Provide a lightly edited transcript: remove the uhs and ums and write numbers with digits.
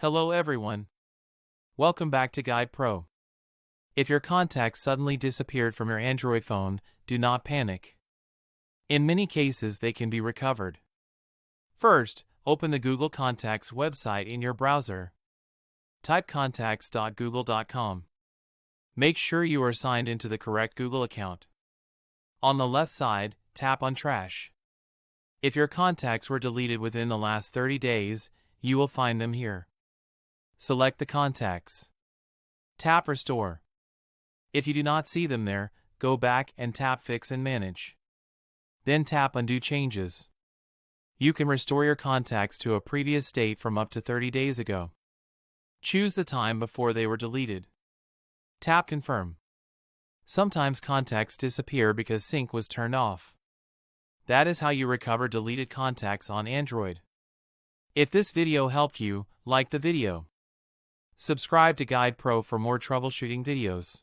Hello everyone. Welcome back to Guide Pro. If your contacts suddenly disappeared from your Android phone, do not panic. In many cases they can be recovered. First, open the Google Contacts website in your browser. Type contacts.google.com. Make sure you are signed into the correct Google account. On the left side, tap on Trash. If your contacts were deleted within the last 30 days, you will find them here. Select the contacts. Tap Restore. If you do not see them there, go back and tap Fix and Manage. Then tap Undo Changes. You can restore your contacts to a previous state from up to 30 days ago. Choose the time before they were deleted. Tap Confirm. Sometimes contacts disappear because sync was turned off. That is how you recover deleted contacts on Android. If this video helped you, like the video. Subscribe to Guide Pro for more troubleshooting videos.